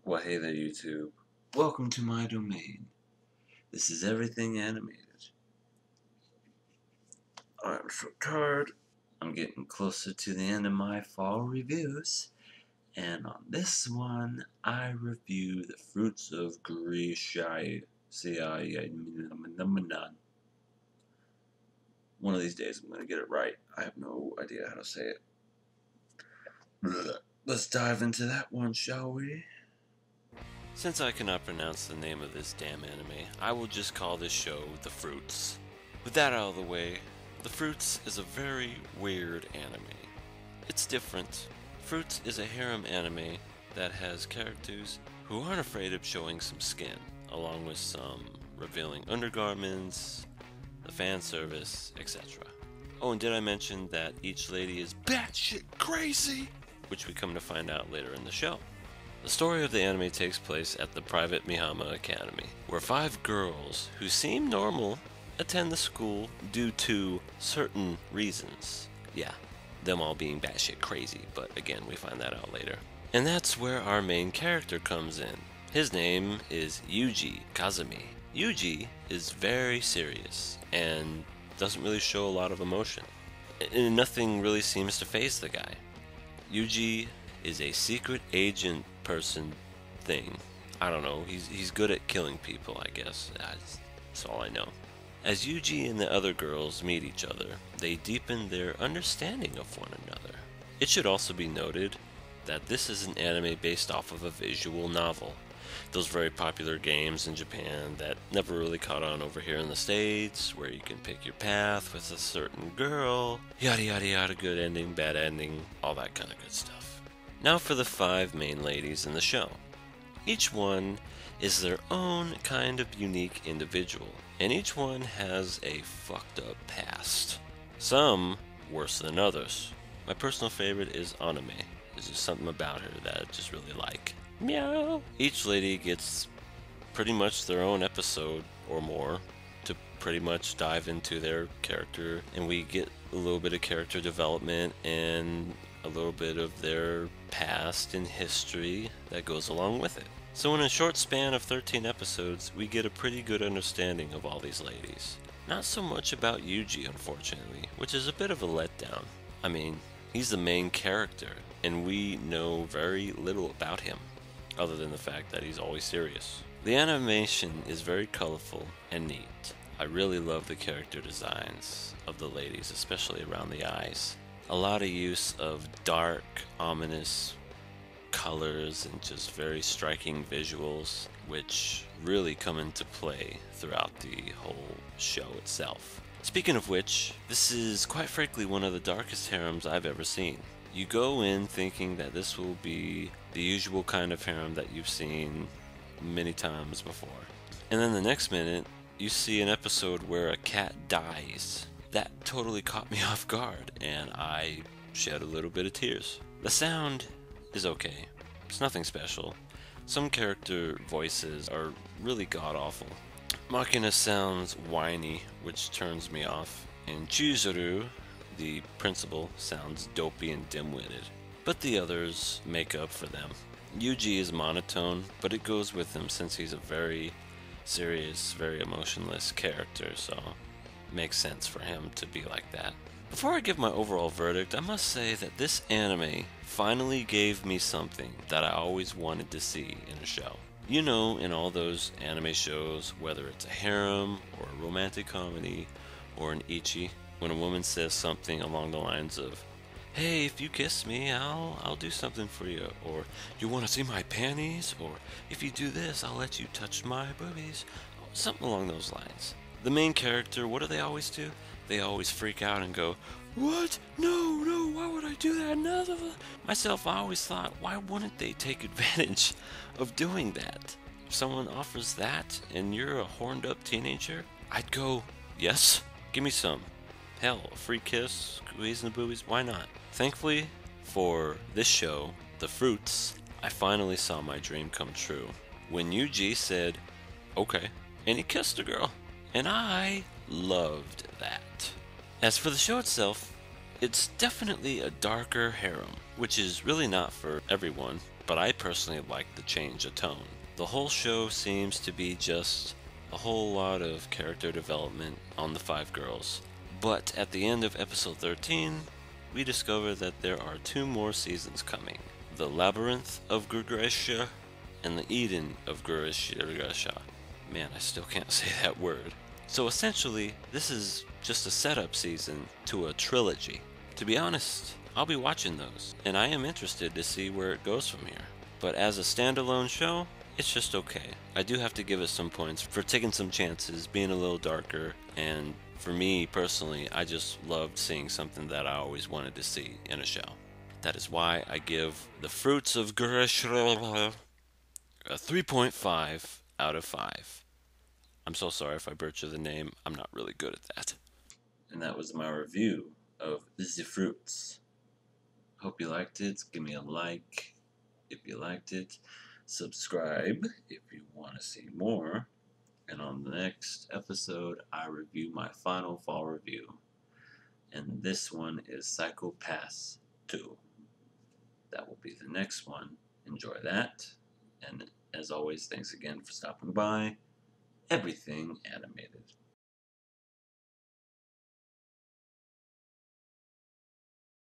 Well, hey there, YouTube. Welcome to my domain. This is everything animated. I'm so tired. I'm getting closer to the end of my fall reviews. And on this one, I review the fruits of Grisaia. One of these days I'm going to get it right. I have no idea how to say it. Let's dive into that one, shall we? Since I cannot pronounce the name of this damn anime, I will just call this show The Fruits. With that out of the way, The Fruits is a very weird anime. It's different. Fruits is a harem anime that has characters who aren't afraid of showing some skin, along with some revealing undergarments, the fan service, etc. Oh, and did I mention that each lady is batshit crazy? Which we come to find out later in the show. The story of the anime takes place at the private Mihama Academy, where 5 girls who seem normal attend the school due to certain reasons. Yeah, them all being batshit crazy, but again, we find that out later. And that's where our main character comes in. His name is Yuji Kazumi. Yuji is very serious and doesn't really show a lot of emotion. And nothing really seems to faze the guy. Yuji is a secret agent person thing. I don't know, he's good at killing people, I guess. That's all I know. As Yuji and the other girls meet each other, they deepen their understanding of one another. It should also be noted that this is an anime based off of a visual novel. Those very popular games in Japan that never really caught on over here in the States, where you can pick your path with a certain girl, yada yada yada, good ending, bad ending, all that kind of good stuff. Now for the 5 main ladies in the show. Each one is their own kind of unique individual, and each one has a fucked up past. Some worse than others. My personal favorite is Anime. There's just something about her that I just really like. Meow! Each lady gets pretty much their own episode or more to pretty much dive into their character, and we get a little bit of character development and a little bit of their past and history that goes along with it. So in a short span of 13 episodes, we get a pretty good understanding of all these ladies. Not so much about Yuji, unfortunately, which is a bit of a letdown. I mean, he's the main character, and we know very little about him, other than the fact that he's always serious. The animation is very colorful and neat. I really love the character designs of the ladies, especially around the eyes. A lot of use of dark, ominous colors and just very striking visuals, which really come into play throughout the whole show itself. Speaking of which, this is quite frankly one of the darkest harems I've ever seen. You go in thinking that this will be the usual kind of harem that you've seen many times before. And then the next minute, you see an episode where a cat dies. That totally caught me off guard, and I shed a little bit of tears. The sound is okay. It's nothing special. Some character voices are really god-awful. Makina sounds whiny, which turns me off, and Chizuru, the principal, sounds dopey and dim-witted. But the others make up for them. Yuji is monotone, but it goes with him since he's a very serious, very emotionless character, so makes sense for him to be like that. Before I give my overall verdict, I must say that this anime finally gave me something that I always wanted to see in a show. You know, in all those anime shows, whether it's a harem or a romantic comedy or an ecchi, when a woman says something along the lines of, "Hey, if you kiss me, I'll do something for you," or "You want to see my panties?" or "If you do this, I'll let you touch my boobies," something along those lines. The main character, what do they always do? They always freak out and go, "What? No, why would I do that?" Myself, I always thought, why wouldn't they take advantage of doing that? If someone offers that and you're a horned up teenager, I'd go, yes, give me some. Hell, a free kiss, squeezing the boobies, why not? Thankfully for this show, The Fruits, I finally saw my dream come true. When Yuji said, okay, and he kissed a girl. And I loved that. As for the show itself, it's definitely a darker harem, which is really not for everyone. but I personally like the change of tone. The whole show seems to be just a whole lot of character development on the five girls. But at the end of episode 13, we discover that there are two more seasons coming: the Labyrinth of Grisaia and the Eden of Grisaia. Man, I still can't say that word. So essentially, this is just a setup season to a trilogy. To be honest, I'll be watching those, and I am interested to see where it goes from here. But as a standalone show, it's just okay. I do have to give it some points for taking some chances, being a little darker, and for me personally, I just loved seeing something that I always wanted to see in a show. That is why I give The Fruits of Grisaia a 3.5 out of 5. I'm so sorry if I butcher the name. I'm not really good at that. And that was my review of The Fruits. Hope you liked it. Give me a like if you liked it. Subscribe if you want to see more. And on the next episode, I review my final fall review. And this one is Psycho Pass 2. That will be the next one. Enjoy that. And as always, thanks again for stopping by. Everything animated.